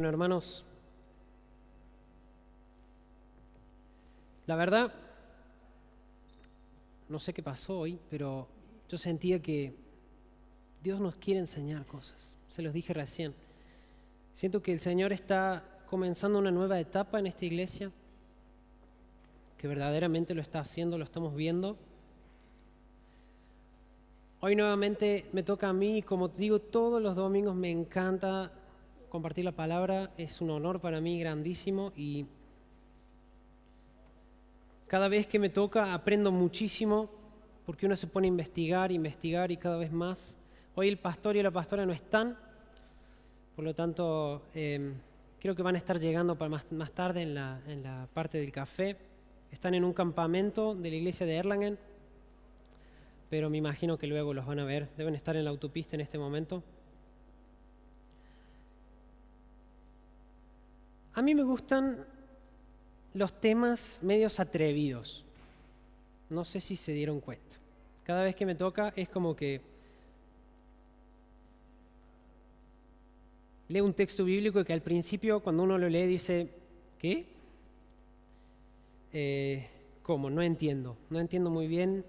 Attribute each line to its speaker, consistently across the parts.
Speaker 1: Bueno, hermanos, la verdad, no sé qué pasó hoy, pero yo sentía que Dios nos quiere enseñar cosas. Se los dije recién. Siento que el Señor está comenzando una nueva etapa en esta iglesia, que verdaderamente lo está haciendo, lo estamos viendo. Hoy nuevamente me toca a mí, y como digo, todos los domingos me encanta compartir la palabra, es un honor para mí grandísimo y cada vez que me toca aprendo muchísimo porque uno se pone a investigar y cada vez más. Hoy el pastor y la pastora no están, por lo tanto creo que van a estar llegando para más tarde en la parte del café. Están en un campamento de la iglesia de Erlangen, pero me imagino que luego los van a ver. Deben estar en la autopista en este momento. A mí me gustan los temas medios atrevidos. No sé si se dieron cuenta. Cada vez que me toca es como que leo un texto bíblico que al principio cuando uno lo lee dice, ¿qué? ¿Cómo? No entiendo muy bien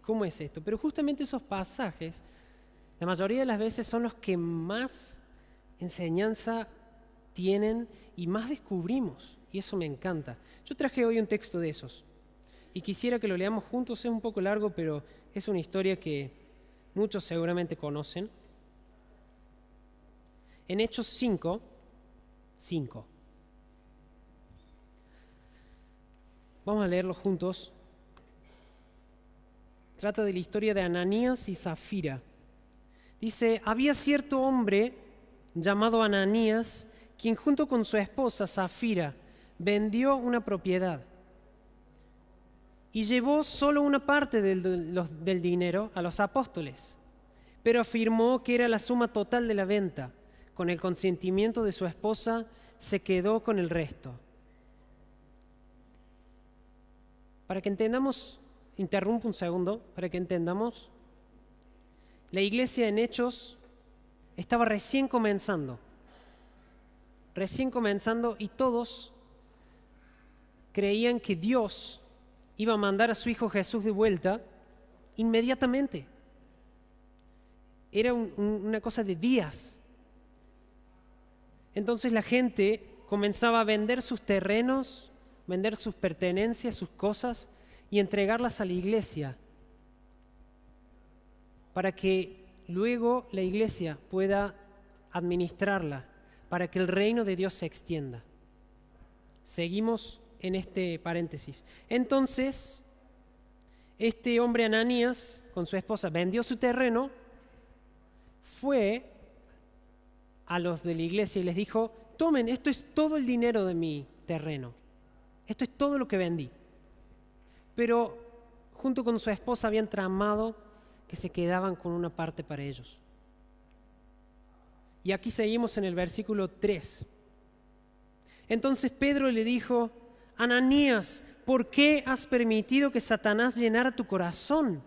Speaker 1: cómo es esto. Pero justamente esos pasajes, la mayoría de las veces son los que más enseñanza tienen y más descubrimos, y eso me encanta. Yo traje hoy un texto de esos y quisiera que lo leamos juntos. Es un poco largo, pero es una historia que muchos seguramente conocen. En Hechos 5. Vamos a leerlo juntos. Trata de la historia de Ananías y Zafira. Dice, había cierto hombre llamado Ananías, quien junto con su esposa Zafira vendió una propiedad y llevó solo una parte del dinero a los apóstoles, pero afirmó que era la suma total de la venta. Con el consentimiento de su esposa se quedó con el resto. Para que entendamos, interrumpo un segundo, para que entendamos, la iglesia en Hechos estaba recién comenzando y todos creían que Dios iba a mandar a su Hijo Jesús de vuelta inmediatamente. Era una cosa de días. Entonces la gente comenzaba a vender sus terrenos, vender sus pertenencias, sus cosas y entregarlas a la iglesia para que luego la iglesia pueda administrarla, para que el reino de Dios se extienda. Seguimos en este paréntesis. Entonces, este hombre Ananías, con su esposa, vendió su terreno, fue a los de la iglesia y les dijo, tomen, esto es todo el dinero de mi terreno. Esto es todo lo que vendí. Pero junto con su esposa habían tramado que se quedaban con una parte para ellos. Y aquí seguimos en el versículo 3. Entonces Pedro le dijo, Ananías, ¿por qué has permitido que Satanás llenara tu corazón?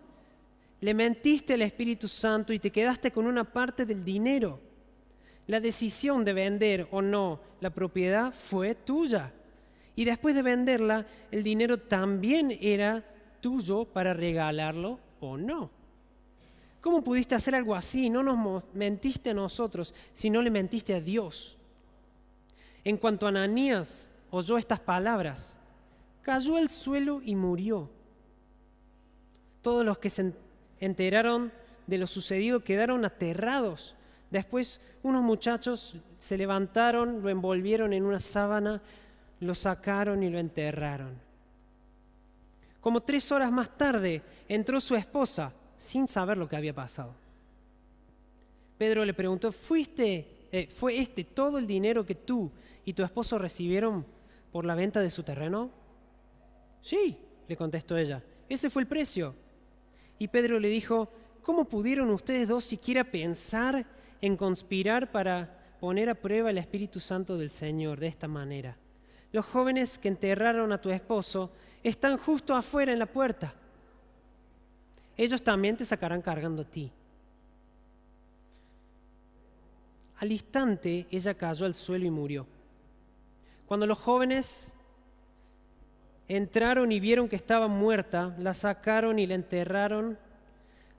Speaker 1: Le mentiste al Espíritu Santo y te quedaste con una parte del dinero. La decisión de vender o no la propiedad fue tuya. Y después de venderla, el dinero también era tuyo para regalarlo o no. ¿Cómo pudiste hacer algo así? No nos mentiste a nosotros, sino le mentiste a Dios. En cuanto a Ananías oyó estas palabras, cayó al suelo y murió. Todos los que se enteraron de lo sucedido quedaron aterrados. Después unos muchachos se levantaron, lo envolvieron en una sábana, lo sacaron y lo enterraron. Como 3 horas más tarde entró su esposa, sin saber lo que había pasado. Pedro le preguntó, ¿fue este todo el dinero que tú y tu esposo recibieron por la venta de su terreno? Sí, le contestó ella, ese fue el precio. Y Pedro le dijo, ¿cómo pudieron ustedes dos siquiera pensar en conspirar para poner a prueba el Espíritu Santo del Señor de esta manera? Los jóvenes que enterraron a tu esposo están justo afuera en la puerta. Ellos también te sacarán cargando a ti. Al instante ella cayó al suelo y murió. Cuando los jóvenes entraron y vieron que estaba muerta, la sacaron y la enterraron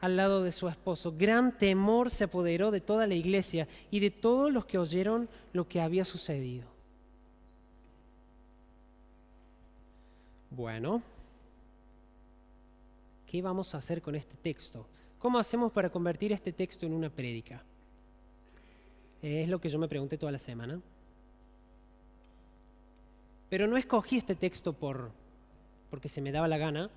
Speaker 1: al lado de su esposo. Gran temor se apoderó de toda la iglesia y de todos los que oyeron lo que había sucedido. Bueno, ¿qué vamos a hacer con este texto? ¿Cómo hacemos para convertir este texto en una prédica? Es lo que yo me pregunté toda la semana. Pero no escogí este texto porque se me daba la gana.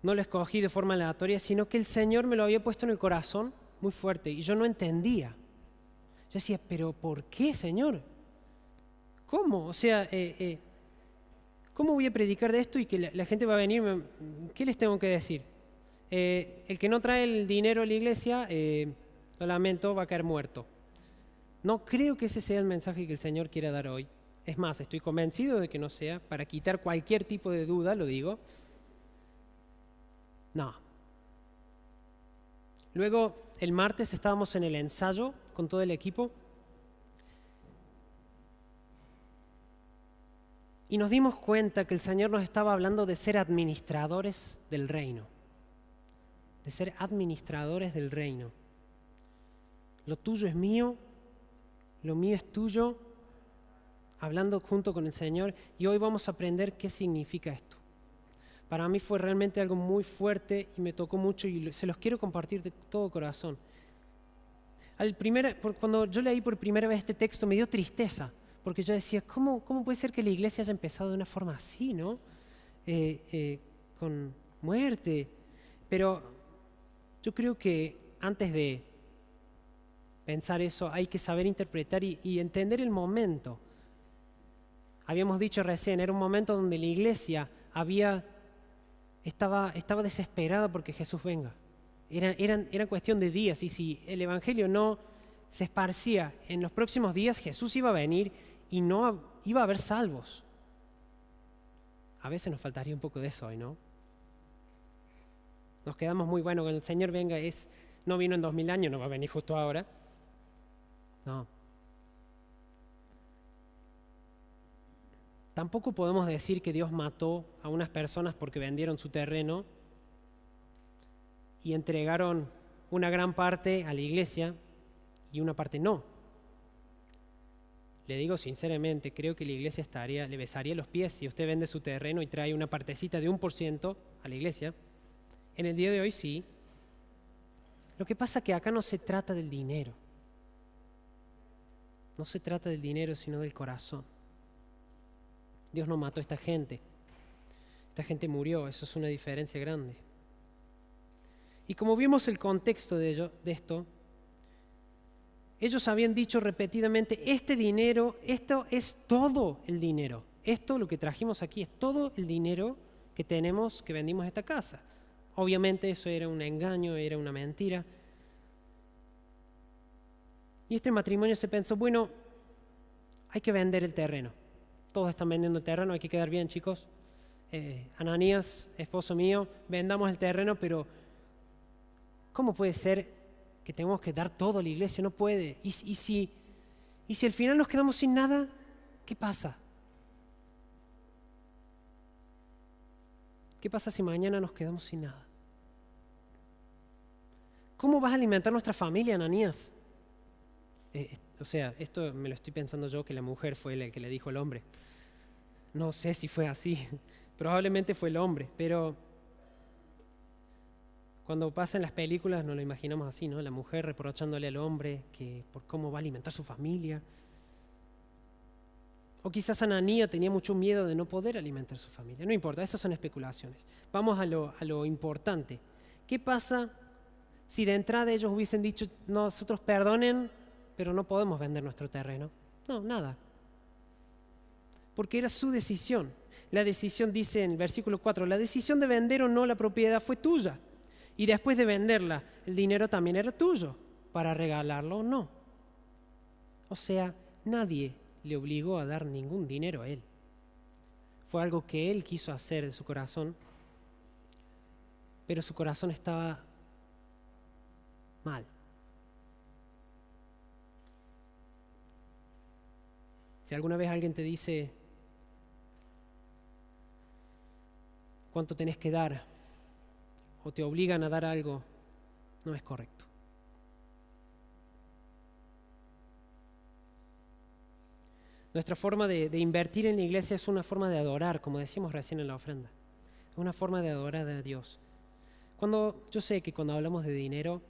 Speaker 1: No lo escogí de forma aleatoria, sino que el Señor me lo había puesto en el corazón muy fuerte y yo no entendía. Yo decía, ¿pero por qué, Señor? ¿Cómo? O sea, ¿cómo voy a predicar de esto y que la gente va a venir? ¿Qué les tengo que decir? El que no trae el dinero a la iglesia, lo lamento, va a caer muerto. No creo que ese sea el mensaje que el Señor quiera dar hoy. Es más, estoy convencido de que no sea. Para quitar cualquier tipo de duda, lo digo. No. Luego, el martes estábamos en el ensayo con todo el equipo y nos dimos cuenta que el Señor nos estaba hablando de ser administradores del reino. De ser administradores del reino. Lo tuyo es mío, lo mío es tuyo, hablando junto con el Señor, y hoy vamos a aprender qué significa esto. Para mí fue realmente algo muy fuerte y me tocó mucho y se los quiero compartir de todo corazón. Cuando yo leí por primera vez este texto me dio tristeza, porque yo decía, ¿cómo puede ser que la iglesia haya empezado de una forma así, ¿no? Con muerte. Pero yo creo que antes de pensar eso hay que saber interpretar y entender el momento. Habíamos dicho recién, era un momento donde la iglesia estaba desesperada porque Jesús venga. Era cuestión de días y si el evangelio no se esparcía en los próximos días, Jesús iba a venir y no iba a haber salvos. A veces nos faltaría un poco de eso hoy, ¿no? Nos quedamos muy buenos, cuando el Señor venga no vino en 2000 años, no va a venir justo ahora. No. Tampoco podemos decir que Dios mató a unas personas porque vendieron su terreno y entregaron una gran parte a la iglesia y una parte no. Le digo sinceramente, creo que la iglesia le besaría los pies si usted vende su terreno y trae una partecita de 1% a la iglesia. En el día de hoy sí. Lo que pasa es que acá no se trata del dinero. No se trata del dinero, sino del corazón. Dios no mató a esta gente. Esta gente murió, eso es una diferencia grande. Y como vimos el contexto de esto, ellos habían dicho repetidamente, este dinero, esto es todo el dinero. Esto, lo que trajimos aquí, es todo el dinero que tenemos, que vendimos esta casa. Obviamente eso era un engaño, era una mentira. Y este matrimonio se pensó, bueno, hay que vender el terreno. Todos están vendiendo el terreno, hay que quedar bien, chicos. Ananías, esposo mío, vendamos el terreno, pero ¿cómo puede ser que tengamos que dar todo a la iglesia? No puede. ¿Y si al final nos quedamos sin nada? ¿Qué pasa? ¿Qué pasa si mañana nos quedamos sin nada? ¿Cómo vas a alimentar nuestra familia, Ananías? O sea, esto me lo estoy pensando yo, que la mujer fue el que le dijo al hombre. No sé si fue así, probablemente fue el hombre, pero cuando pasa en las películas nos lo imaginamos así, ¿no? La mujer reprochándole al hombre por cómo va a alimentar su familia. O quizás Ananías tenía mucho miedo de no poder alimentar su familia. No importa, esas son especulaciones. Vamos a lo importante. ¿Qué pasa si de entrada ellos hubiesen dicho, nosotros perdonen, pero no podemos vender nuestro terreno? No, nada. Porque era su decisión. La decisión dice en el versículo 4, la decisión de vender o no la propiedad fue tuya. Y después de venderla, el dinero también era tuyo, para regalarlo o no. O sea, nadie le obligó a dar ningún dinero a él. Fue algo que él quiso hacer de su corazón, pero su corazón estaba mal. Si alguna vez alguien te dice cuánto tenés que dar o te obligan a dar algo, no es correcto. Nuestra forma de invertir en la iglesia es una forma de adorar, como decíamos recién en la ofrenda. Es una forma de adorar a Dios. Yo sé que cuando hablamos de dinero,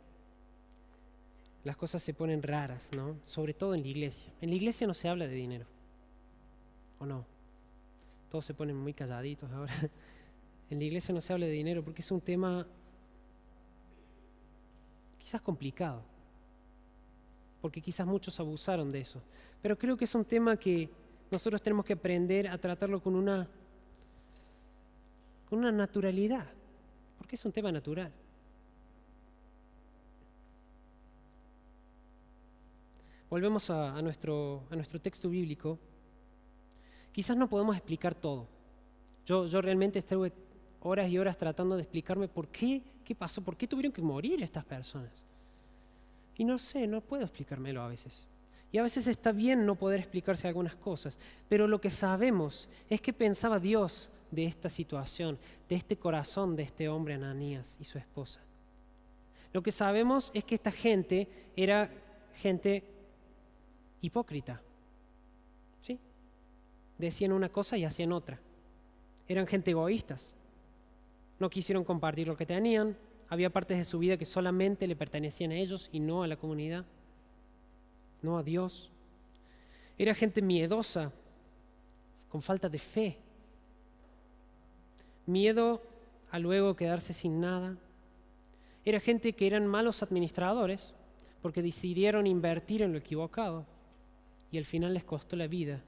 Speaker 1: las cosas se ponen raras, ¿no? Sobre todo en la iglesia. En la iglesia no se habla de dinero, ¿o no? Todos se ponen muy calladitos ahora. En la iglesia no se habla de dinero porque es un tema quizás complicado, porque quizás muchos abusaron de eso. Pero creo que es un tema que nosotros tenemos que aprender a tratarlo con una naturalidad, porque es un tema natural. Volvemos a nuestro texto bíblico. Quizás no podemos explicar todo. Yo realmente estuve horas y horas tratando de explicarme qué pasó, por qué tuvieron que morir estas personas. Y no sé, no puedo explicármelo a veces. Y a veces está bien no poder explicarse algunas cosas, pero lo que sabemos es que pensaba Dios de esta situación, de este corazón de este hombre Ananías y su esposa. Lo que sabemos es que esta gente era gente hipócrita, ¿sí? Decían una cosa y hacían otra. Eran gente egoístas. No quisieron compartir lo que tenían. Había partes de su vida que solamente le pertenecían a ellos y no a la comunidad, no a Dios. Era gente miedosa, con falta de fe. Miedo a luego quedarse sin nada. Era gente que eran malos administradores porque decidieron invertir en lo equivocado y al final les costó la vida.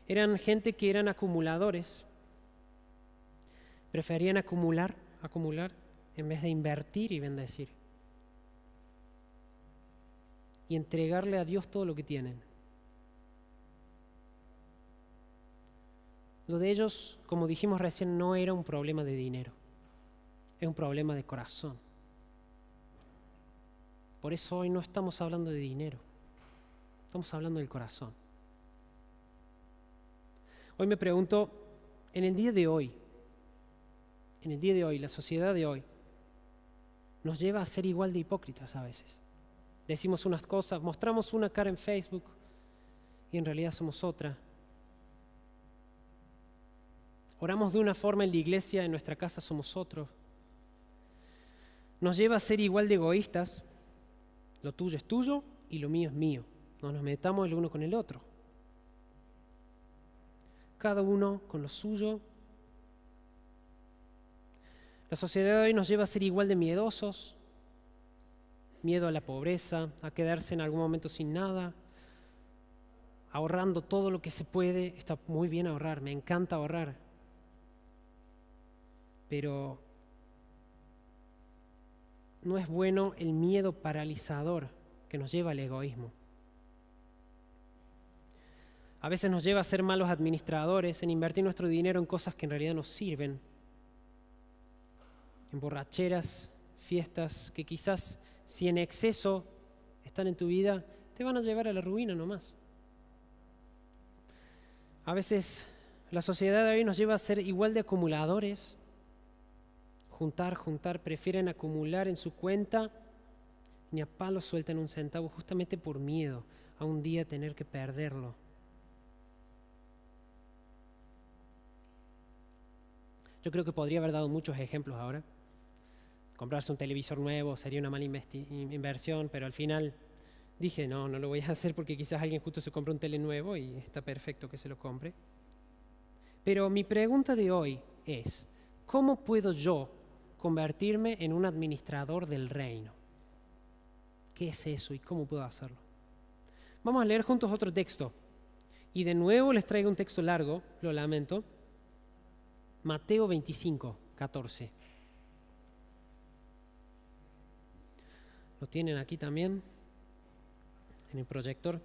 Speaker 1: Eran gente que eran acumuladores. Preferían acumular en vez de invertir y bendecir. Y entregarle a Dios todo lo que tienen. Lo de ellos, como dijimos recién, no era un problema de dinero. Es un problema de corazón. Por eso hoy no estamos hablando de dinero. Estamos hablando del corazón. Hoy me pregunto, en el día de hoy, la sociedad de hoy, nos lleva a ser igual de hipócritas a veces. Decimos unas cosas, mostramos una cara en Facebook y en realidad somos otra. Oramos de una forma en la iglesia, en nuestra casa somos otros. Nos lleva a ser igual de egoístas. Lo tuyo es tuyo y lo mío es mío. No nos metamos el uno con el otro. Cada uno con lo suyo. La sociedad de hoy nos lleva a ser igual de miedosos. Miedo a la pobreza, a quedarse en algún momento sin nada, ahorrando todo lo que se puede. Está muy bien ahorrar, me encanta ahorrar. Pero no es bueno el miedo paralizador que nos lleva al egoísmo. A veces nos lleva a ser malos administradores, en invertir nuestro dinero en cosas que en realidad nos sirven, en borracheras, fiestas, que quizás si en exceso están en tu vida, te van a llevar a la ruina nomás. A veces la sociedad de hoy nos lleva a ser igual de acumuladores, juntar, prefieren acumular en su cuenta, ni a palos sueltan un centavo justamente por miedo a un día tener que perderlo. Yo creo que podría haber dado muchos ejemplos ahora. Comprarse un televisor nuevo sería una mala inversión, pero al final dije, no lo voy a hacer porque quizás alguien justo se compra un tele nuevo y está perfecto que se lo compre. Pero mi pregunta de hoy es, ¿cómo puedo yo convertirme en un administrador del reino? ¿Qué es eso y cómo puedo hacerlo? Vamos a leer juntos otro texto. Y de nuevo les traigo un texto largo, lo lamento. Mateo 25, 14. Lo tienen aquí también, en el proyector.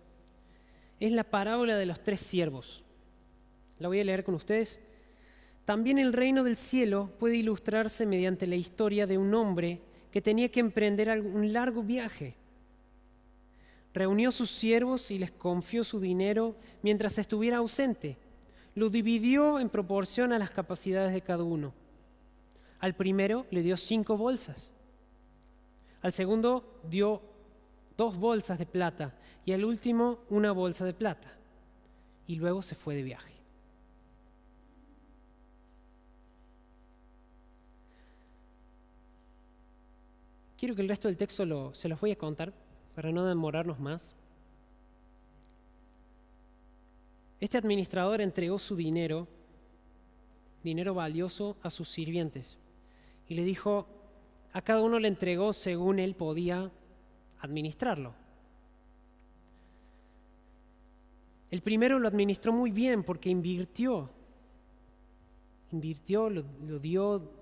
Speaker 1: Es la parábola de los 3 siervos. La voy a leer con ustedes. También el reino del cielo puede ilustrarse mediante la historia de un hombre que tenía que emprender un largo viaje. Reunió sus siervos y les confió su dinero mientras estuviera ausente. Lo dividió en proporción a las capacidades de cada uno. Al primero le dio 5 bolsas. Al segundo dio 2 bolsas de plata y al último 1 bolsa de plata. Y luego se fue de viaje. Quiero que el resto del texto se los voy a contar para no demorarnos más. Este administrador entregó su dinero valioso, a sus sirvientes y le dijo, a cada uno le entregó según él podía administrarlo. El primero lo administró muy bien porque invirtió, lo dio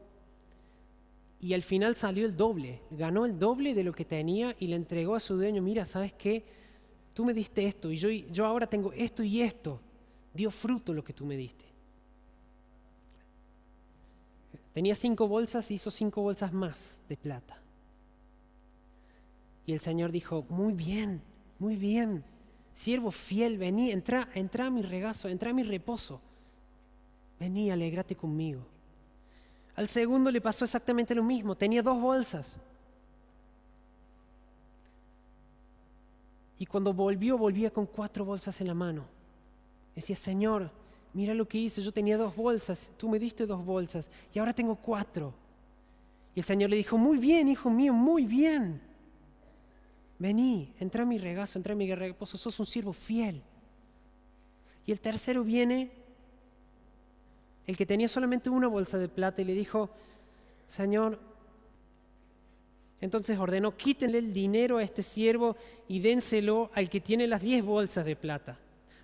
Speaker 1: y al final salió el doble, ganó el doble de lo que tenía y le entregó a su dueño, mira, ¿sabes qué? Tú me diste esto y yo ahora tengo esto y esto. Dio fruto lo que tú me diste. Tenía 5 bolsas, hizo 5 bolsas más de plata. Y el Señor dijo, muy bien, siervo fiel, vení, entra a mi regazo, entra a mi reposo. Vení, alégrate conmigo. Al segundo le pasó exactamente lo mismo, tenía 2 bolsas. Y cuando volvía con 4 bolsas en la mano. Decía, Señor, mira lo que hice, yo tenía 2 bolsas, tú me diste 2 bolsas y ahora tengo 4. Y el Señor le dijo, muy bien, hijo mío, muy bien. Vení, entra a mi regazo, entra a mi reposo, sos un siervo fiel. Y el tercero viene, el que tenía solamente 1 bolsa de plata y le dijo, Señor, entonces ordenó, quítenle el dinero a este siervo y dénselo al que tiene las 10 bolsas de plata.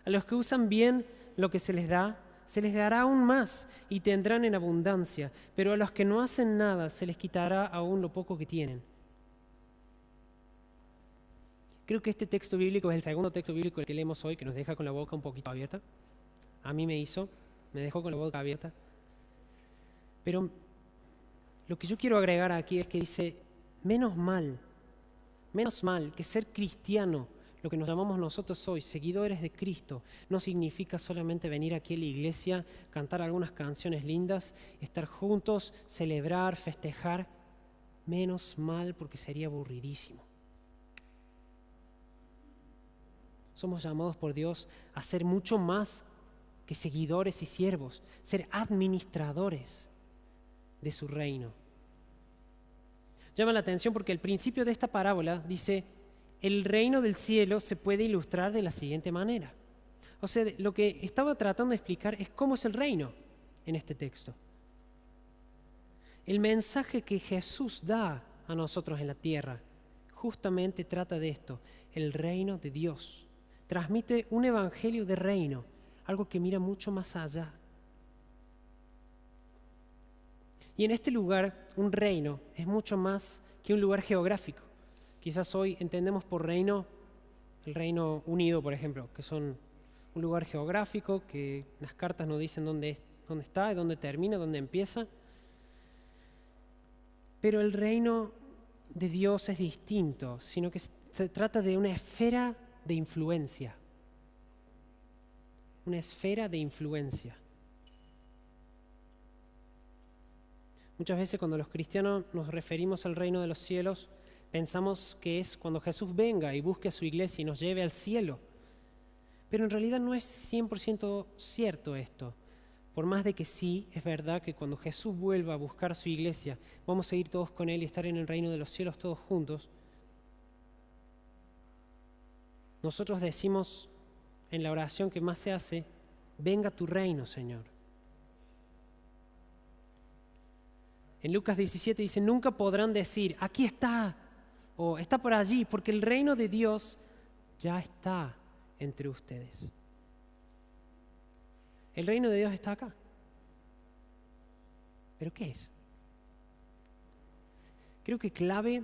Speaker 1: A los que usan bien lo que se les dará aún más y tendrán en abundancia, pero a los que no hacen nada se les quitará aún lo poco que tienen. Creo que este texto bíblico es el segundo texto bíblico que leemos hoy, que nos deja con la boca un poquito abierta. A mí me dejó con la boca abierta. Pero lo que yo quiero agregar aquí es que dice, menos mal que ser cristiano, lo que nos llamamos nosotros hoy, seguidores de Cristo, no significa solamente venir aquí a la iglesia, cantar algunas canciones lindas, estar juntos, celebrar, festejar. Menos mal, porque sería aburridísimo. Somos llamados por Dios a ser mucho más que seguidores y siervos, ser administradores de su reino. Llama la atención porque el principio de esta parábola dice, el reino del cielo se puede ilustrar de la siguiente manera. O sea, lo que estaba tratando de explicar es cómo es el reino en este texto. El mensaje que Jesús da a nosotros en la tierra justamente trata de esto, el reino de Dios. Transmite un evangelio de reino, algo que mira mucho más allá. Y en este lugar, un reino es mucho más que un lugar geográfico. Quizás hoy entendemos por reino el Reino Unido, por ejemplo, que son un lugar geográfico, que las cartas nos dicen dónde está, dónde termina, dónde empieza. Pero el reino de Dios es distinto, sino que se trata de una esfera de influencia. Una esfera de influencia. Muchas veces cuando los cristianos nos referimos al reino de los cielos, pensamos que es cuando Jesús venga y busque a su iglesia y nos lleve al cielo. Pero en realidad no es 100% cierto esto. Por más de que sí, es verdad que cuando Jesús vuelva a buscar a su iglesia, vamos a ir todos con Él y estar en el reino de los cielos todos juntos. Nosotros decimos en la oración que más se hace, venga tu reino, Señor. En Lucas 17 dice, nunca podrán decir, aquí está, o está por allí, porque el reino de Dios ya está entre ustedes. El reino de Dios está acá. ¿Pero qué es? Creo que clave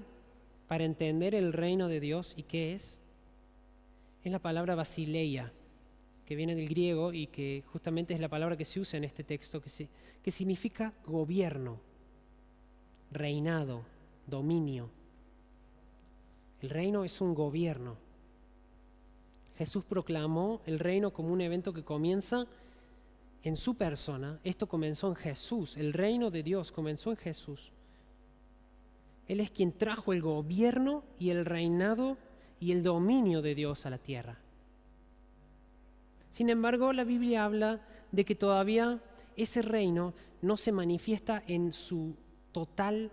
Speaker 1: para entender el reino de Dios y qué es la palabra basileia, que viene del griego y que justamente es la palabra que se usa en este texto, que significa gobierno, reinado, dominio. El reino es un gobierno. Jesús proclamó el reino como un evento que comienza en su persona. Esto comenzó en Jesús, el reino de Dios comenzó en Jesús. Él es quien trajo el gobierno y el reinado y el dominio de Dios a la tierra. Sin embargo, la Biblia habla de que todavía ese reino no se manifiesta en su total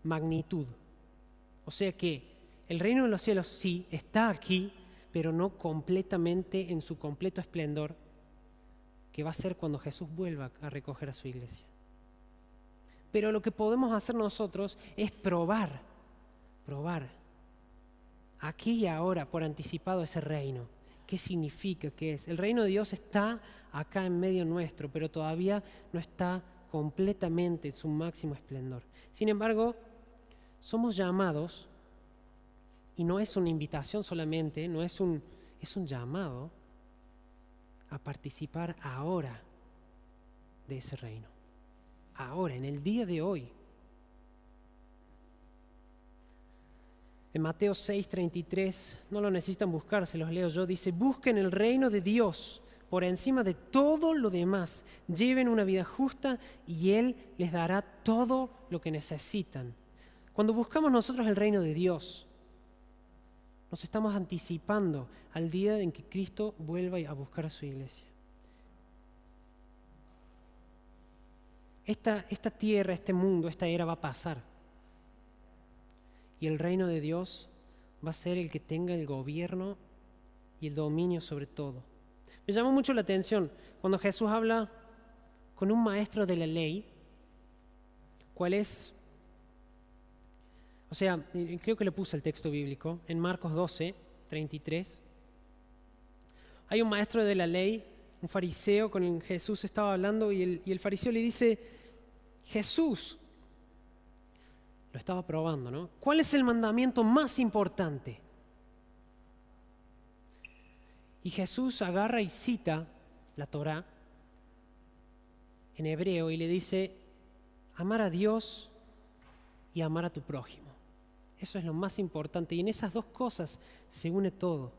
Speaker 1: magnitud. O sea que el reino de los cielos sí está aquí, pero no completamente en su completo esplendor, que va a ser cuando Jesús vuelva a recoger a su iglesia. Pero lo que podemos hacer nosotros es probar aquí y ahora por anticipado ese reino. ¿Qué significa? ¿Qué es? El reino de Dios está acá en medio nuestro, pero todavía no está completamente en su máximo esplendor. Sin embargo, somos llamados, y no es una invitación solamente, es un llamado a participar ahora de ese reino. Ahora, en el día de hoy. En Mateo 6:33, no lo necesitan buscar, se los leo yo, dice: busquen el reino de Dios por encima de todo lo demás, lleven una vida justa y Él les dará todo lo que necesitan. Cuando buscamos nosotros el reino de Dios, nos estamos anticipando al día en que Cristo vuelva a buscar a su iglesia. Esta tierra, este mundo, esta era va a pasar. Y el reino de Dios va a ser el que tenga el gobierno y el dominio sobre todo. Me llamó mucho la atención cuando Jesús habla con un maestro de la ley, ¿cuál es? O sea, creo que le puse el texto bíblico, en Marcos 12:33. Hay un maestro de la ley, un fariseo con el que Jesús estaba hablando y el fariseo le dice: Jesús, lo estaba probando, ¿no? ¿Cuál es el mandamiento más importante? Y Jesús agarra y cita la Torá en hebreo y le dice: amar a Dios y amar a tu prójimo. Eso es lo más importante y en esas dos cosas se une todo.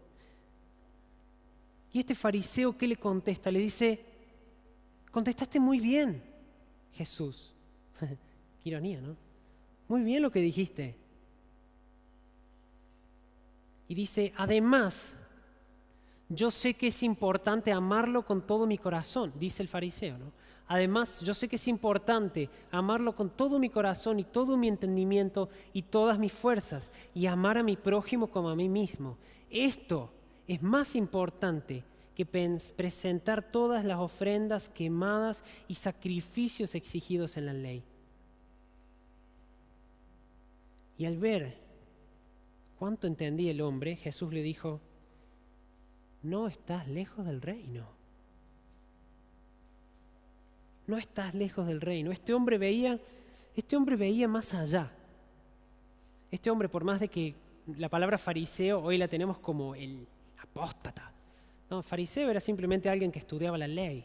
Speaker 1: Y este fariseo, ¿qué le contesta? Le dice: contestaste muy bien, Jesús. Qué ironía, ¿no? Muy bien lo que dijiste. Y dice: además, yo sé que es importante amarlo con todo mi corazón, dice el fariseo, ¿no? Además, yo sé que es importante amarlo con todo mi corazón y todo mi entendimiento y todas mis fuerzas y amar a mi prójimo como a mí mismo. Esto es más importante que presentar todas las ofrendas quemadas y sacrificios exigidos en la ley. Y al ver cuánto entendía el hombre, Jesús le dijo: no estás lejos del reino. No estás lejos del reino. Este hombre veía más allá. Este hombre, por más de que la palabra fariseo hoy la tenemos como el apóstata, no, fariseo era simplemente alguien que estudiaba la ley.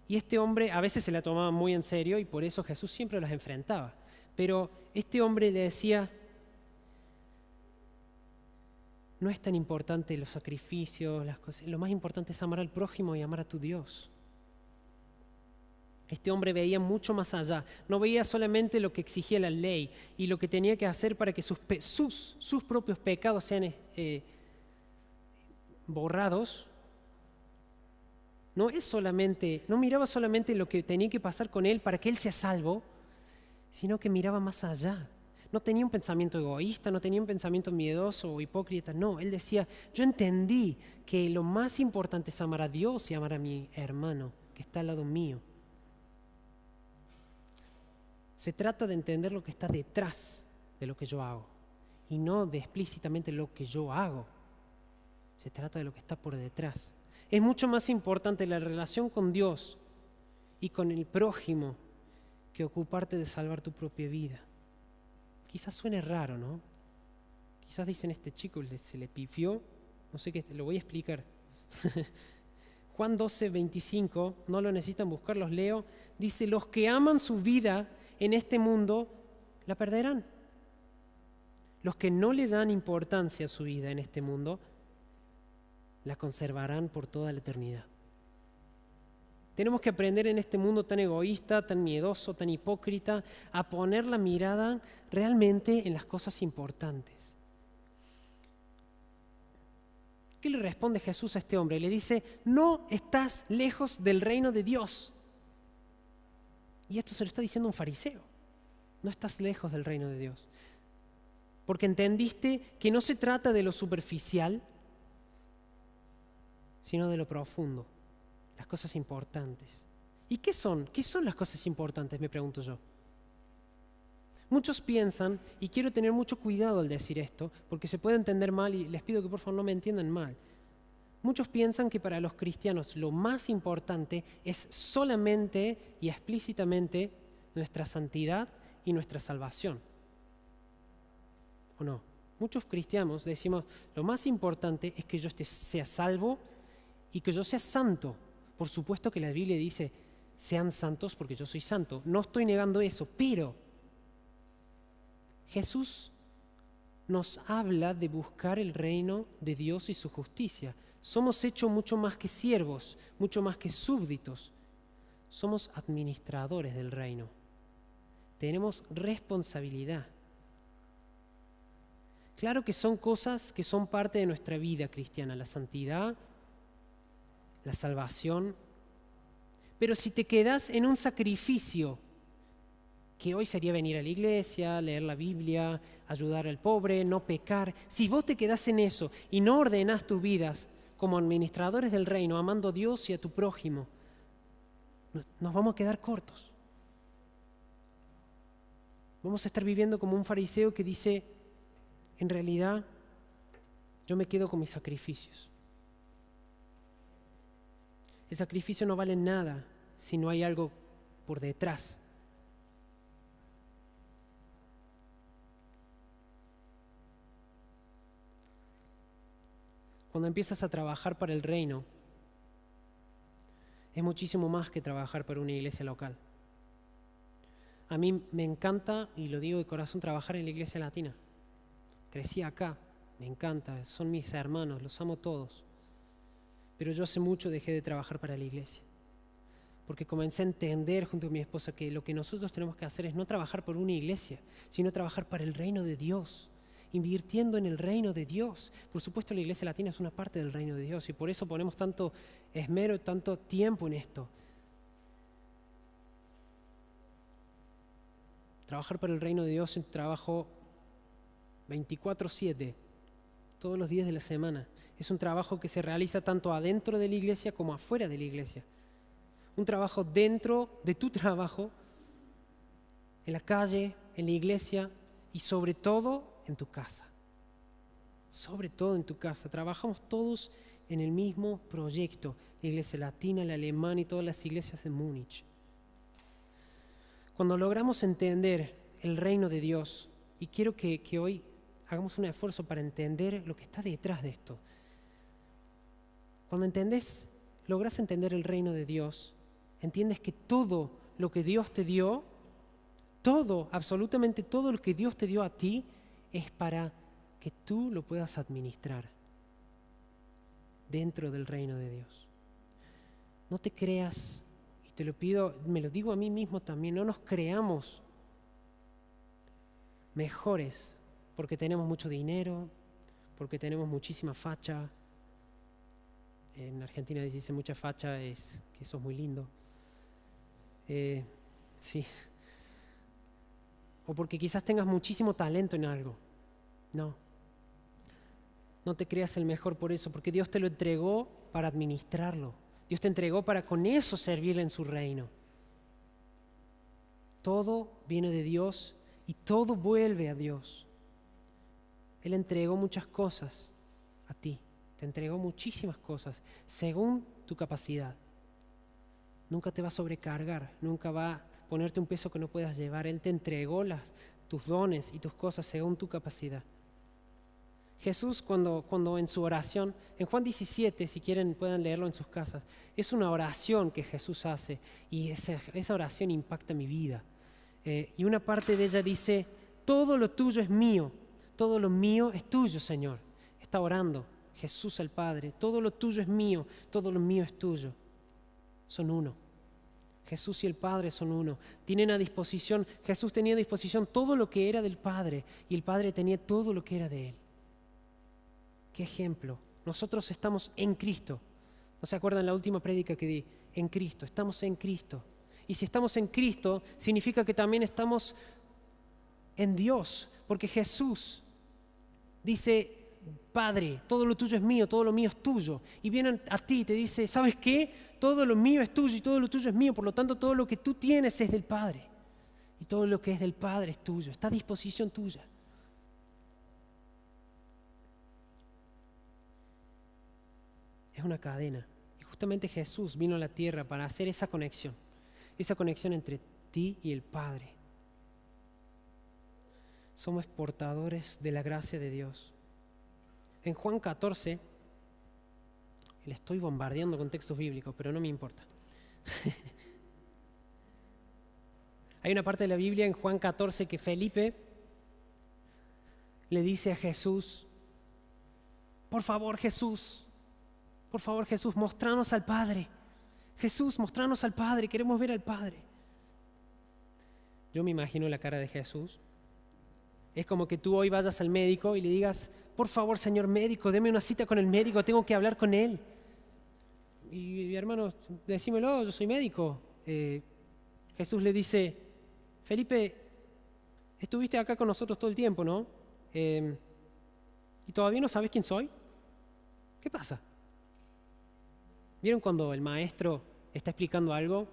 Speaker 1: Y este hombre a veces se la tomaba muy en serio y por eso Jesús siempre los enfrentaba. Pero este hombre le decía: no es tan importante los sacrificios, las cosas. Lo más importante es amar al prójimo y amar a tu Dios. Este hombre veía mucho más allá. No veía solamente lo que exigía la ley y lo que tenía que hacer para que sus propios pecados sean borrados. No miraba solamente lo que tenía que pasar con él para que él sea salvo, sino que miraba más allá. No tenía un pensamiento egoísta, no tenía un pensamiento miedoso o hipócrita. No, él decía: yo entendí que lo más importante es amar a Dios y amar a mi hermano que está al lado mío. Se trata de entender lo que está detrás de lo que yo hago y no de explícitamente lo que yo hago. Se trata de lo que está por detrás. Es mucho más importante la relación con Dios y con el prójimo que ocuparte de salvar tu propia vida. Quizás suene raro, ¿no? Quizás dicen: este chico se le pifió. No sé qué, lo voy a explicar. Juan 12:25, no lo necesitan buscar, los leo. Dice: los que aman su vida en este mundo la perderán. Los que no le dan importancia a su vida en este mundo la conservarán por toda la eternidad. Tenemos que aprender en este mundo tan egoísta, tan miedoso, tan hipócrita, a poner la mirada realmente en las cosas importantes. ¿Qué le responde Jesús a este hombre? Le dice, no estás lejos del reino de Dios. Y esto se lo está diciendo un fariseo. No estás lejos del reino de Dios. Porque entendiste que no se trata de lo superficial, sino de lo profundo, las cosas importantes. ¿Y qué son? ¿Qué son las cosas importantes? Me pregunto yo. Muchos piensan, y quiero tener mucho cuidado al decir esto, porque se puede entender mal y les pido que por favor no me entiendan mal. Muchos piensan que para los cristianos lo más importante es solamente y explícitamente nuestra santidad y nuestra salvación. ¿O no? Muchos cristianos decimos, lo más importante es que yo sea salvo y que yo sea santo. Por supuesto que la Biblia dice, sean santos porque yo soy santo. No estoy negando eso, pero Jesús nos habla de buscar el reino de Dios y su justicia. Somos hechos mucho más que siervos, mucho más que súbditos. Somos administradores del reino. Tenemos responsabilidad. Claro que son cosas que son parte de nuestra vida cristiana, la santidad, la salvación. Pero si te quedas en un sacrificio, que hoy sería venir a la iglesia, leer la Biblia, ayudar al pobre, no pecar, si vos te quedás en eso y no ordenás tus vidas como administradores del reino, amando a Dios y a tu prójimo, nos vamos a quedar cortos. Vamos a estar viviendo como un fariseo que dice, en realidad, yo me quedo con mis sacrificios. El sacrificio no vale nada si no hay algo por detrás. Cuando empiezas a trabajar para el reino, es muchísimo más que trabajar para una iglesia local. A mí me encanta, y lo digo de corazón, trabajar en la iglesia latina. Crecí acá, me encanta, son mis hermanos, los amo todos. Pero yo hace mucho dejé de trabajar para la iglesia. Porque comencé a entender junto con mi esposa que lo que nosotros tenemos que hacer es no trabajar por una iglesia, sino trabajar para el reino de Dios, invirtiendo en el reino de Dios. Por supuesto, la iglesia latina es una parte del reino de Dios y por eso ponemos tanto esmero, tanto tiempo en esto. Trabajar para el reino de Dios es un trabajo 24/7, todos los días de la semana. Es un trabajo que se realiza tanto adentro de la iglesia como afuera de la iglesia. Un trabajo dentro de tu trabajo, en la calle, en la iglesia y sobre todo en tu casa. Sobre todo en tu casa. Trabajamos todos en el mismo proyecto. La iglesia latina, la alemana y todas las iglesias de Múnich. Cuando logramos entender el reino de Dios, y quiero que hoy hagamos un esfuerzo para entender lo que está detrás de esto. Cuando logras entender el reino de Dios, entiendes que todo lo que Dios te dio, todo, absolutamente todo lo que Dios te dio a ti, es para que tú lo puedas administrar dentro del reino de Dios. No te creas, y te lo pido, me lo digo a mí mismo también, no nos creamos mejores porque tenemos mucho dinero, porque tenemos muchísima facha. En Argentina dice mucha facha, es que sos muy lindo. Sí. O porque quizás tengas muchísimo talento en algo. No. No te creas el mejor por eso, porque Dios te lo entregó para administrarlo. Dios te entregó para con eso servirle en su reino. Todo viene de Dios y todo vuelve a Dios. Él entregó muchas cosas a ti. Te entregó muchísimas cosas según tu capacidad. Nunca te va a sobrecargar, nunca va a ponerte un peso que no puedas llevar. Él te entregó tus dones y tus cosas según tu capacidad. Jesús cuando en su oración, en Juan 17, si quieren pueden leerlo en sus casas, es una oración que Jesús hace y esa oración impacta mi vida. Y una parte de ella dice, todo lo tuyo es mío, todo lo mío es tuyo, Señor. Está orando Jesús al Padre. Todo lo tuyo es mío, todo lo mío es tuyo. Son uno. Jesús y el Padre son uno. Tienen a disposición, Jesús tenía a disposición todo lo que era del Padre y el Padre tenía todo lo que era de Él. ¿Qué ejemplo? Nosotros estamos en Cristo. ¿No se acuerdan la última prédica que di? En Cristo, estamos en Cristo. Y si estamos en Cristo, significa que también estamos en Dios, porque Jesús dice: Padre, todo lo tuyo es mío, todo lo mío es tuyo. Y viene a ti y te dice: ¿sabes qué? Todo lo mío es tuyo y todo lo tuyo es mío. Por lo tanto, todo lo que tú tienes es del Padre. Y todo lo que es del Padre es tuyo. Está a disposición tuya. Es una cadena. Y justamente Jesús vino a la tierra para hacer esa conexión entre ti y el Padre. Somos portadores de la gracia de Dios. En Juan 14, le estoy bombardeando con textos bíblicos, pero no me importa. Hay una parte de la Biblia en Juan 14 que Felipe le dice a Jesús: por favor Jesús, mostranos al Padre. Jesús, mostranos al Padre, queremos ver al Padre. Yo me imagino la cara de Jesús. Es como que tú hoy vayas al médico y le digas: por favor, señor médico, deme una cita con el médico, tengo que hablar con él. Y hermano, decímelo, yo soy médico. Jesús le dice: Felipe, estuviste acá con nosotros todo el tiempo, ¿no? ¿Y todavía no sabes quién soy? ¿Qué pasa? ¿Vieron cuando el maestro está explicando algo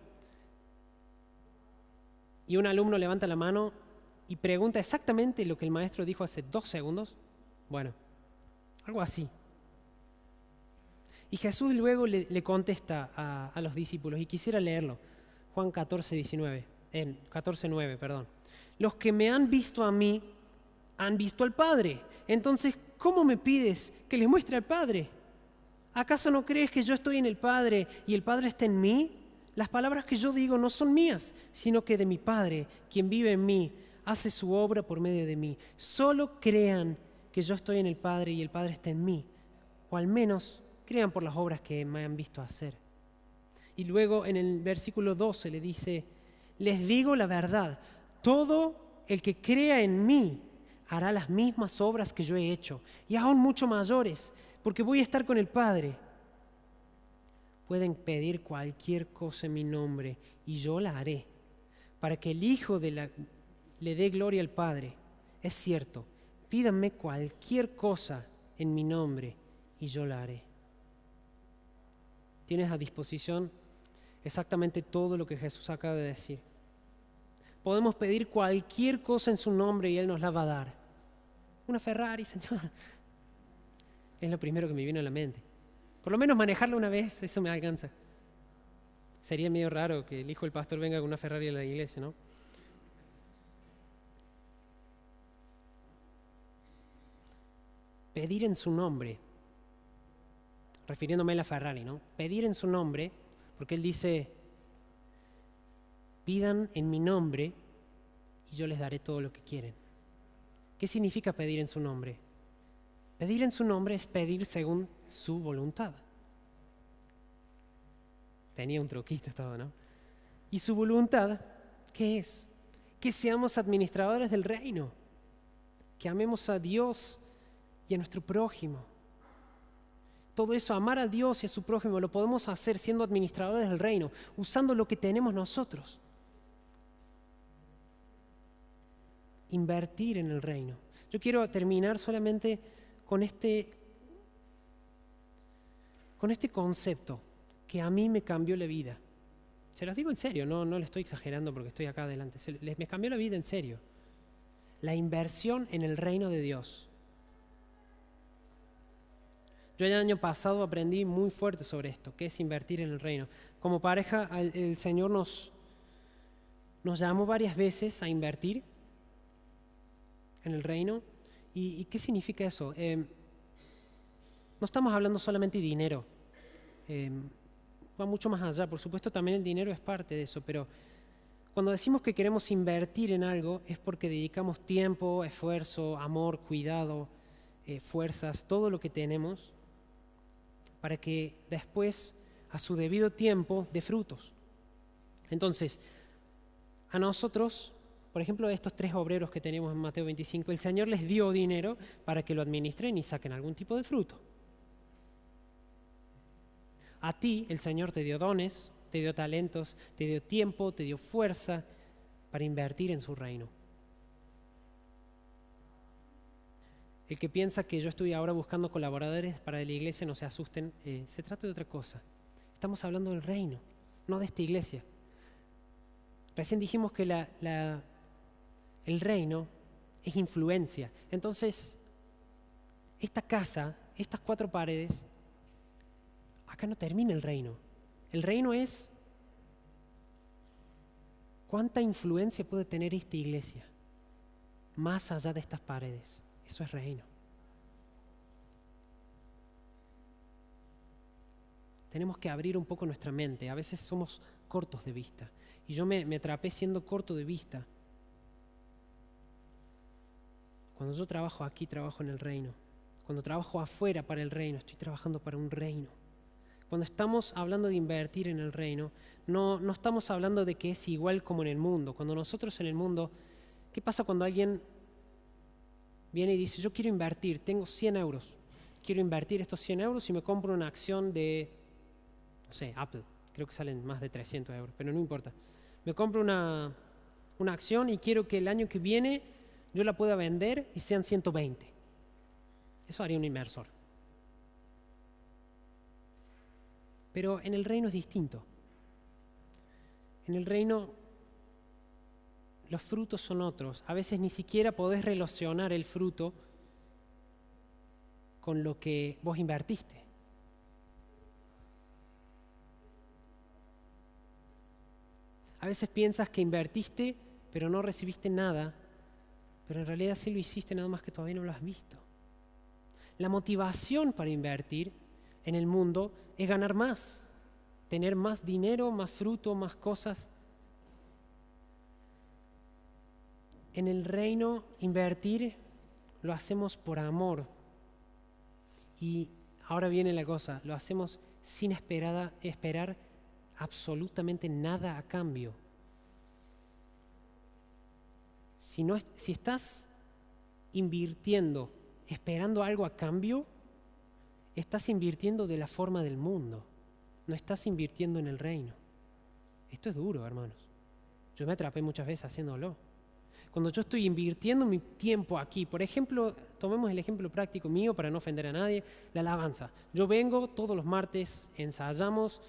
Speaker 1: y un alumno levanta la mano y pregunta exactamente lo que el maestro dijo hace 2 segundos? Bueno, algo así. Y Jesús luego le contesta a los discípulos, y quisiera leerlo. Juan 14:9. Los que me han visto a mí, han visto al Padre. Entonces, ¿cómo me pides que les muestre al Padre? ¿Acaso no crees que yo estoy en el Padre y el Padre está en mí? Las palabras que yo digo no son mías, sino que de mi Padre, quien vive en mí, hace su obra por medio de mí. Solo crean que yo estoy en el Padre y el Padre está en mí, o al menos crean por las obras que me han visto hacer. Y luego en el versículo 12 le dice: les digo la verdad, todo el que crea en mí hará las mismas obras que yo he hecho, y aún mucho mayores, porque voy a estar con el Padre. Pueden pedir cualquier cosa en mi nombre y yo la haré, para que el Hijo le dé gloria al Padre. Es cierto, pídanme cualquier cosa en mi nombre y yo la haré. Tienes a disposición exactamente todo lo que Jesús acaba de decir. Podemos pedir cualquier cosa en su nombre y Él nos la va a dar. Una Ferrari, Señor. Es lo primero que me viene a la mente. Por lo menos manejarla una vez, eso me alcanza. Sería medio raro que el hijo del pastor venga con una Ferrari a la iglesia, ¿no? Pedir en su nombre, refiriéndome a la Ferrari, ¿no? Pedir en su nombre, porque Él dice: pidan en mi nombre y yo les daré todo lo que quieren. ¿Qué significa pedir en su nombre? Pedir en su nombre es pedir según su voluntad. Tenía un truquito todo, ¿no? ¿Y su voluntad qué es? Que seamos administradores del reino, que amemos a Dios y a nuestro prójimo. Todo eso, amar a Dios y a su prójimo, lo podemos hacer siendo administradores del reino, usando lo que tenemos nosotros. Invertir en el reino. Yo quiero terminar solamente con este concepto que a mí me cambió la vida. Se los digo en serio, no le estoy exagerando porque estoy acá adelante. Me cambió la vida en serio. La inversión en el reino de Dios. Yo el año pasado aprendí muy fuerte sobre esto, que es invertir en el reino. Como pareja, el Señor nos llamó varias veces a invertir en el reino. ¿Y qué significa eso? No estamos hablando solamente de dinero. Va mucho más allá. Por supuesto, también el dinero es parte de eso, pero cuando decimos que queremos invertir en algo es porque dedicamos tiempo, esfuerzo, amor, cuidado, fuerzas, todo lo que tenemos para que después, a su debido tiempo, dé frutos. Entonces, a nosotros, por ejemplo, estos 3 obreros que tenemos en Mateo 25, el Señor les dio dinero para que lo administren y saquen algún tipo de fruto. A ti, el Señor te dio dones, te dio talentos, te dio tiempo, te dio fuerza para invertir en su reino. El que piensa que yo estoy ahora buscando colaboradores para la iglesia, no se asusten, se trata de otra cosa. Estamos hablando del reino, no de esta iglesia. Recién dijimos que el reino es influencia. Entonces, esta casa, estas 4 paredes, acá no termina el reino. El reino es cuánta influencia puede tener esta iglesia más allá de estas paredes. Eso es reino. Tenemos que abrir un poco nuestra mente. A veces somos cortos de vista. Y yo me atrapé siendo corto de vista. Cuando yo trabajo aquí, trabajo en el reino. Cuando trabajo afuera para el reino, estoy trabajando para un reino. Cuando estamos hablando de invertir en el reino, no estamos hablando de que es igual como en el mundo. Cuando nosotros en el mundo, ¿qué pasa cuando alguien viene y dice, yo quiero invertir, tengo 100 euros, quiero invertir estos 100 euros y me compro una acción de, no sé, Apple, creo que salen más de 300 euros, pero no importa. Me compro una acción y quiero que el año que viene yo la pueda vender y sean 120. Eso haría un inversor. Pero en el reino es distinto. En el reino los frutos son otros. A veces ni siquiera podés relacionar el fruto con lo que vos invertiste. A veces piensas que invertiste, pero no recibiste nada, pero en realidad sí lo hiciste, nada más que todavía no lo has visto. La motivación para invertir en el mundo es ganar más, tener más dinero, más fruto, más cosas. En el reino, invertir lo hacemos por amor. Y ahora viene la cosa, lo hacemos sin esperar absolutamente nada a cambio. Si estás invirtiendo esperando algo a cambio, estás invirtiendo de la forma del mundo, no estás invirtiendo en el reino. Esto es duro, hermanos. Yo me atrapé muchas veces haciéndolo. Cuando yo estoy invirtiendo mi tiempo aquí, por ejemplo, tomemos el ejemplo práctico mío para no ofender a nadie, la alabanza. Yo vengo todos los martes, ensayamos,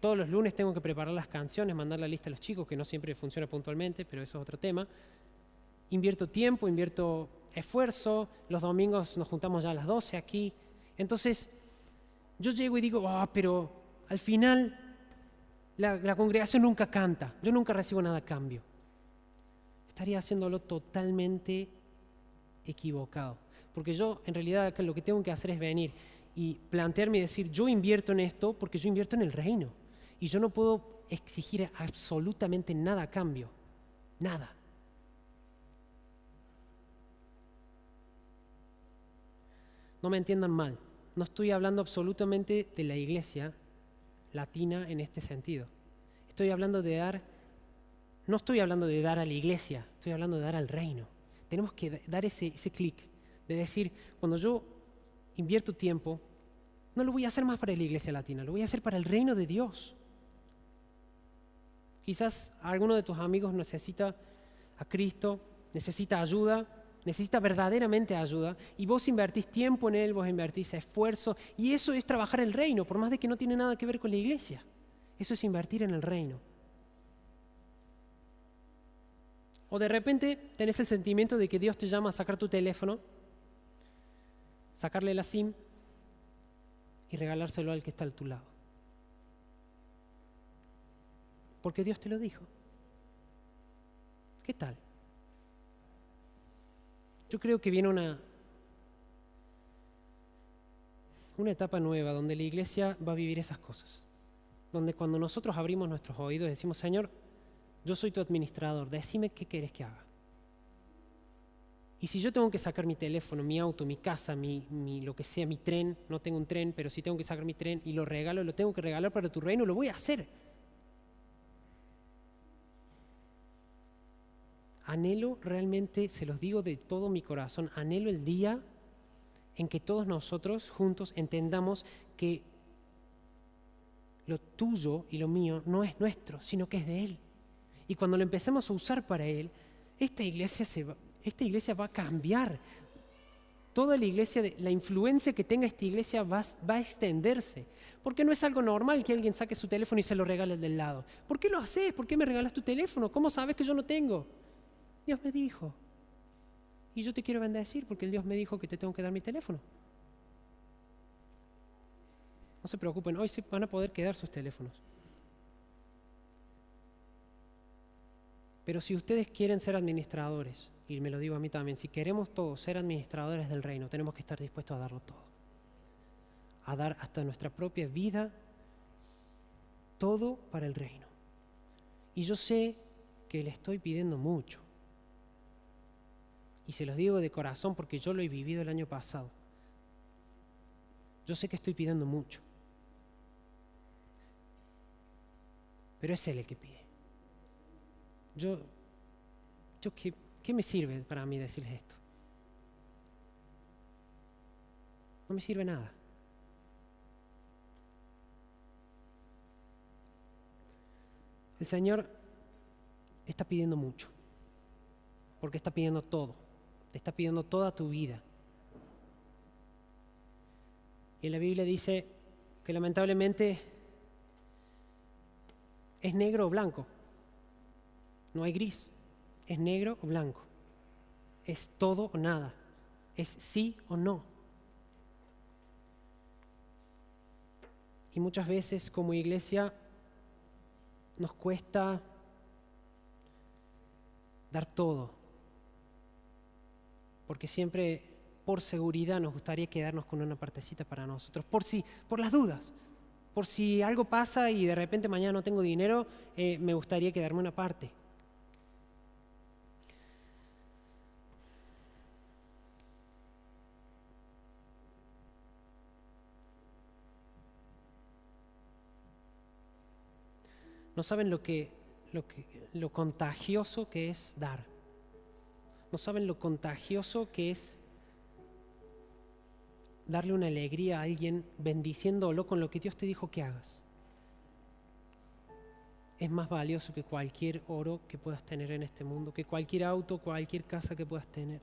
Speaker 1: todos los lunes tengo que preparar las canciones, mandar la lista a los chicos, que no siempre funciona puntualmente, pero eso es otro tema. Invierto tiempo, invierto esfuerzo, los domingos nos juntamos ya a las 12 aquí. Entonces, yo llego y digo, pero al final la congregación nunca canta, yo nunca recibo nada a cambio. Estaría haciéndolo totalmente equivocado. Porque yo, en realidad, lo que tengo que hacer es venir y plantearme y decir, yo invierto en esto porque yo invierto en el reino. Y yo no puedo exigir absolutamente nada a cambio. Nada. No me entiendan mal. No estoy hablando absolutamente de la iglesia latina en este sentido. Estoy hablando de dar... No estoy hablando de dar a la iglesia, estoy hablando de dar al reino. Tenemos que dar ese clic, de decir, cuando yo invierto tiempo, no lo voy a hacer más para la iglesia latina, lo voy a hacer para el reino de Dios. Quizás alguno de tus amigos necesita a Cristo, necesita ayuda, necesita verdaderamente ayuda, y vos invertís tiempo en él, vos invertís esfuerzo, y eso es trabajar el reino, por más de que no tiene nada que ver con la iglesia. Eso es invertir en el reino. O de repente tenés el sentimiento de que Dios te llama a sacar tu teléfono, sacarle la SIM y regalárselo al que está a tu lado. Porque Dios te lo dijo. ¿Qué tal? Yo creo que viene una etapa nueva donde la iglesia va a vivir esas cosas. Donde cuando nosotros abrimos nuestros oídos y decimos, Señor, yo soy tu administrador, decime qué querés que haga. Y si yo tengo que sacar mi teléfono, mi auto, mi casa, lo que sea, mi tren, no tengo un tren, pero si tengo que sacar mi tren y lo regalo, lo tengo que regalar para tu reino, lo voy a hacer. Anhelo realmente, se los digo de todo mi corazón, anhelo el día en que todos nosotros juntos entendamos que lo tuyo y lo mío no es nuestro, sino que es de Él. Y cuando lo empecemos a usar para Él, esta iglesia va a cambiar. Toda la iglesia, la influencia que tenga esta iglesia va a extenderse. Porque no es algo normal que alguien saque su teléfono y se lo regale al del lado. ¿Por qué lo haces? ¿Por qué me regalas tu teléfono? ¿Cómo sabes que yo no tengo? Dios me dijo. Y yo te quiero bendecir porque el Dios me dijo que te tengo que dar mi teléfono. No se preocupen, hoy se van a poder quedar sus teléfonos. Pero si ustedes quieren ser administradores, y me lo digo a mí también, si queremos todos ser administradores del reino, tenemos que estar dispuestos a darlo todo. A dar hasta nuestra propia vida, todo para el reino. Y yo sé que le estoy pidiendo mucho. Y se los digo de corazón porque yo lo he vivido el año pasado. Yo sé que estoy pidiendo mucho. Pero es Él el que pide. ¿Qué me sirve para mí decirles esto? No me sirve nada. El Señor está pidiendo mucho, porque está pidiendo todo. Te está pidiendo toda tu vida. Y la Biblia dice que lamentablemente es negro o blanco. No hay gris. Es negro o blanco. Es todo o nada. Es sí o no. Y muchas veces como iglesia nos cuesta dar todo. Porque siempre, por seguridad, nos gustaría quedarnos con una partecita para nosotros. Por las dudas. Por si algo pasa y de repente mañana no tengo dinero, me gustaría quedarme una parte. No saben lo contagioso que es dar. No saben lo contagioso que es darle una alegría a alguien bendiciéndolo con lo que Dios te dijo que hagas. Es más valioso que cualquier oro que puedas tener en este mundo, que cualquier auto, cualquier casa que puedas tener.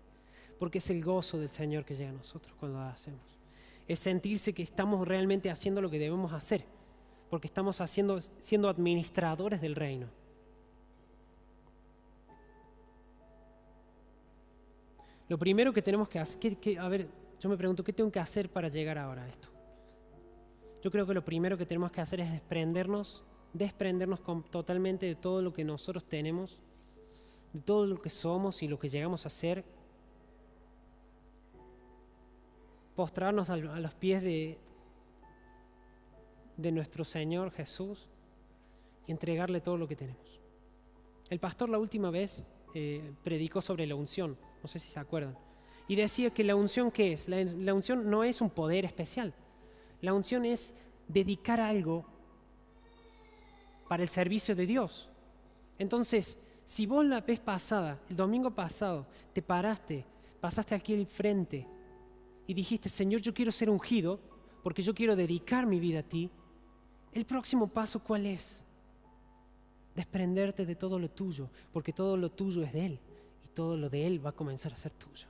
Speaker 1: Porque es el gozo del Señor que llega a nosotros cuando lo hacemos. Es sentirse que estamos realmente haciendo lo que debemos hacer. Porque estamos siendo administradores del reino. Lo primero que tenemos que hacer, yo me pregunto, ¿qué tengo que hacer para llegar ahora a esto? Yo creo que lo primero que tenemos que hacer es desprendernos totalmente de todo lo que nosotros tenemos, de todo lo que somos y lo que llegamos a ser. Postrarnos a los pies de nuestro Señor Jesús y entregarle todo lo que tenemos. El pastor la última vez predicó sobre la unción, no sé si se acuerdan, y decía que la unción, ¿qué es? La unción no es un poder especial, la unción es dedicar algo para el servicio de Dios. Entonces, si vos la vez pasada, el domingo pasado, te pasaste aquí al frente y dijiste, Señor, yo quiero ser ungido porque yo quiero dedicar mi vida a ti, el próximo paso, ¿cuál es? Desprenderte de todo lo tuyo, porque todo lo tuyo es de Él y todo lo de Él va a comenzar a ser tuyo.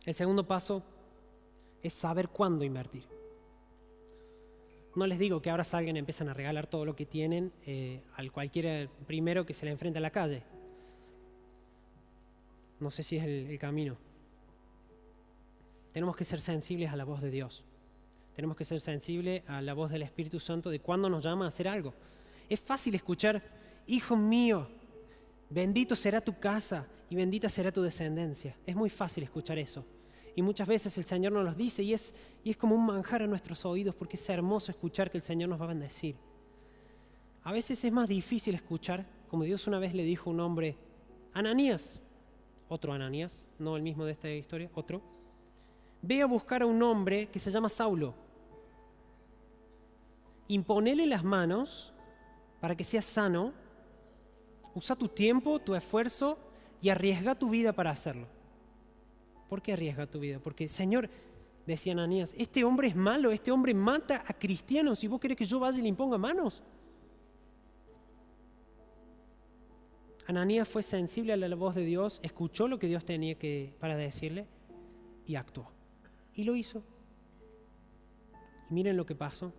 Speaker 1: El segundo paso es saber cuándo invertir. No les digo que ahora salgan y empiezan a regalar todo lo que tienen al cualquiera primero que se le enfrente a la calle. No sé si es el camino. Tenemos que ser sensibles a la voz de Dios. Tenemos que ser sensibles a la voz del Espíritu Santo de cuándo nos llama a hacer algo. Es fácil escuchar, hijo mío, bendito será tu casa y bendita será tu descendencia. Es muy fácil escuchar eso. Y muchas veces el Señor nos los dice y es como un manjar a nuestros oídos porque es hermoso escuchar que el Señor nos va a bendecir. A veces es más difícil escuchar, como Dios una vez le dijo a un hombre, Ananías, otro Ananías, no el mismo de esta historia, otro, ve a buscar a un hombre que se llama Saulo. Imponele las manos para que seas sano, usa tu tiempo, tu esfuerzo y arriesga tu vida para hacerlo. ¿Por qué arriesga tu vida? Porque, Señor, decía Ananías, este hombre es malo, este hombre mata a cristianos y vos querés que yo vaya y le imponga manos. Ananías fue sensible a la voz de Dios, escuchó lo que Dios tenía para decirle y actuó. Y lo hizo. Y miren lo que pasó.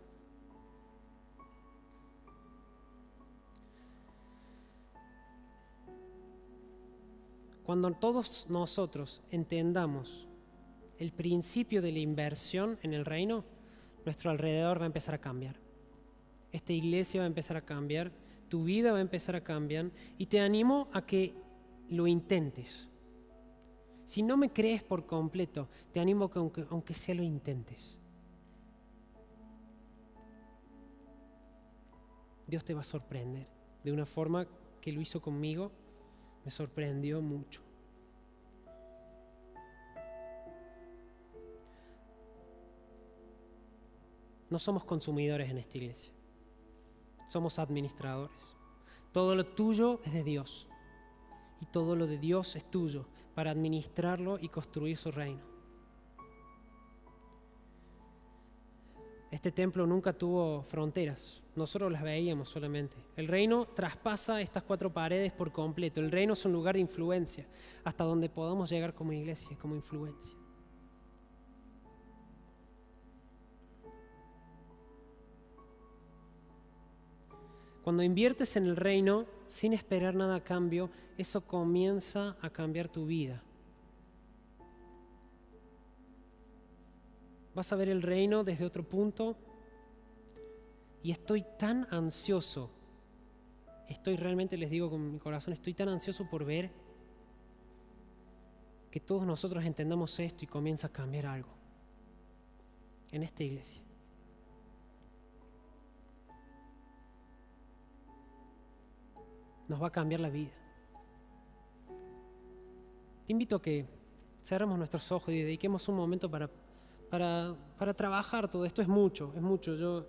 Speaker 1: Cuando todos nosotros entendamos el principio de la inversión en el reino, nuestro alrededor va a empezar a cambiar. Esta iglesia va a empezar a cambiar, tu vida va a empezar a cambiar y te animo a que lo intentes. Si no me crees por completo, te animo a que aunque sea lo intentes. Dios te va a sorprender de una forma que lo hizo conmigo. Me sorprendió mucho. No somos consumidores en esta iglesia. Somos administradores. Todo lo tuyo es de Dios. Y todo lo de Dios es tuyo para administrarlo y construir su reino. Este templo nunca tuvo fronteras. Nosotros las veíamos solamente. El reino traspasa estas 4 paredes por completo. El reino es un lugar de influencia, hasta donde podamos llegar como iglesia, como influencia. Cuando inviertes en el reino sin esperar nada a cambio, eso comienza a cambiar tu vida. Vas a ver el reino desde otro punto. Y estoy tan ansioso, realmente les digo con mi corazón, estoy tan ansioso por ver que todos nosotros entendamos esto y comienza a cambiar algo en esta iglesia. Nos va a cambiar la vida. Te invito a que cerremos nuestros ojos y dediquemos un momento para trabajar todo esto. Es mucho. Yo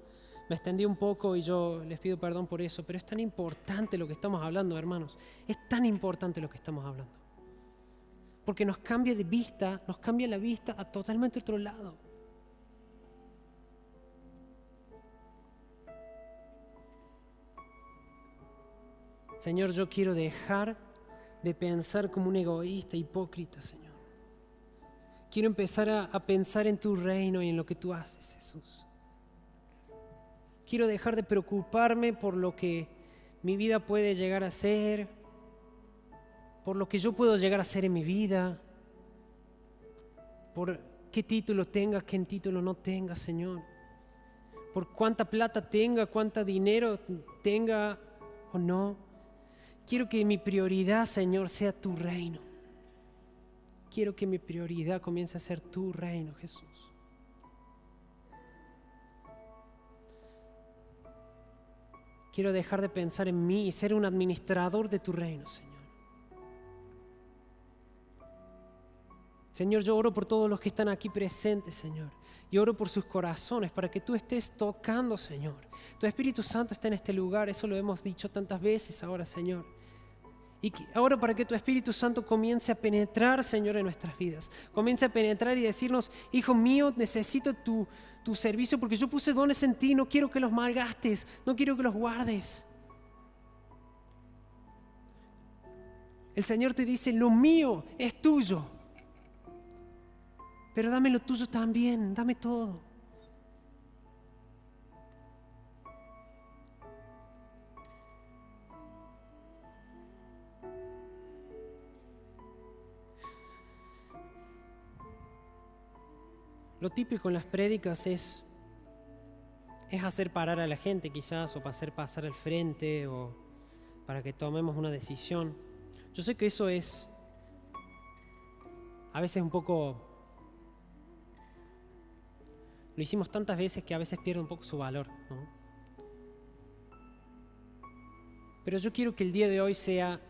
Speaker 1: me extendí un poco y yo les pido perdón por eso, pero es tan importante lo que estamos hablando, hermanos. Es tan importante lo que estamos hablando. Porque nos cambia de vista, nos cambia la vista a totalmente otro lado. Señor, yo quiero dejar de pensar como un egoísta, hipócrita, Señor. Quiero empezar a pensar en tu reino y en lo que tú haces, Jesús. Quiero dejar de preocuparme por lo que mi vida puede llegar a ser, por lo que yo puedo llegar a ser en mi vida, por qué título tenga, qué título no tenga, Señor. Por cuánta plata tenga, cuánto dinero tenga o no. Quiero que mi prioridad, Señor, sea tu reino. Quiero que mi prioridad comience a ser tu reino, Jesús. Quiero dejar de pensar en mí y ser un administrador de tu reino, Señor. Señor, yo oro por todos los que están aquí presentes, Señor. Y oro por sus corazones para que tú estés tocando, Señor. Tu Espíritu Santo está en este lugar, eso lo hemos dicho tantas veces ahora, Señor. Y ahora para que tu Espíritu Santo comience a penetrar, Señor, en nuestras vidas. Comience a penetrar y decirnos, hijo mío, necesito tu servicio porque yo puse dones en ti, no quiero que los malgastes, no quiero que los guardes. El Señor te dice, lo mío es tuyo, pero dame lo tuyo también, dame todo. Lo típico en las prédicas es hacer parar a la gente quizás, o para hacer pasar al frente, o para que tomemos una decisión. Yo sé que eso es a veces un poco... Lo hicimos tantas veces que a veces pierde un poco su valor, ¿no? Pero yo quiero que el día de hoy sea,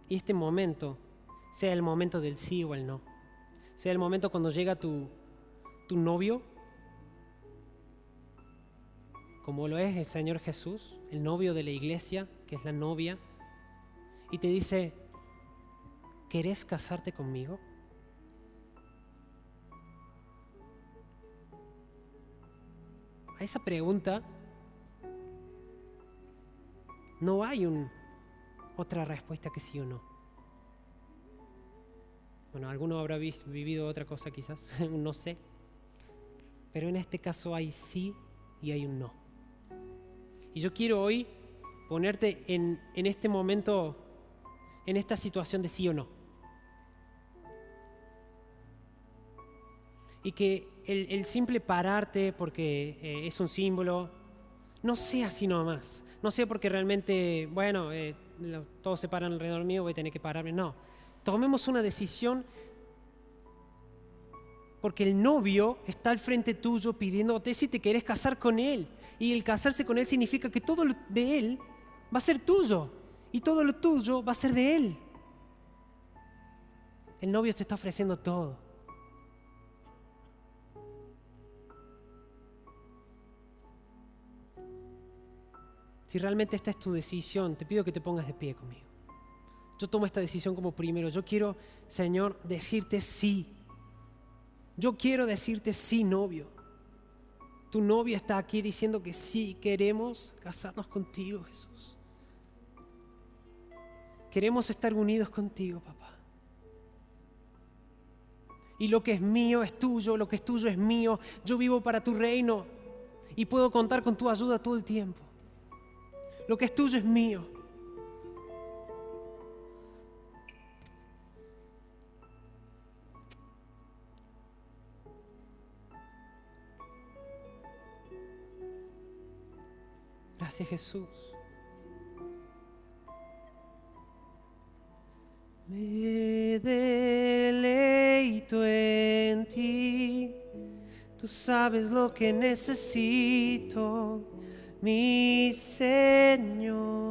Speaker 1: y este momento, sea el momento del sí o el no. Sea el momento cuando llega tu novio, como lo es el Señor Jesús, el novio de la iglesia, que es la novia, y te dice, ¿querés casarte conmigo? A esa pregunta no hay otra respuesta que sí o no. Bueno, alguno habrá vivido otra cosa quizás, no sé. Pero en este caso hay sí y hay un no. Y yo quiero hoy ponerte en este momento, en esta situación de sí o no. Y que el simple pararte porque es un símbolo, no sea así nomás. No sea porque realmente, bueno, todos se paran alrededor mío, voy a tener que pararme. No, tomemos una decisión porque el novio está al frente tuyo pidiéndote si te querés casar con él. Y el casarse con él significa que todo lo de él va a ser tuyo. Y todo lo tuyo va a ser de él. El novio te está ofreciendo todo. Si realmente esta es tu decisión, te pido que te pongas de pie conmigo. Yo tomo esta decisión como primero. Yo quiero, Señor, decirte sí. Yo quiero decirte sí, novio. Tu novia está aquí diciendo que sí, queremos casarnos contigo, Jesús. Queremos estar unidos contigo, papá. Y lo que es mío es tuyo, lo que es tuyo es mío. Yo vivo para tu reino y puedo contar con tu ayuda todo el tiempo. Lo que es tuyo es mío. Gracias, Jesús. Me deleito en ti. Tú sabes lo que necesito, mi Señor.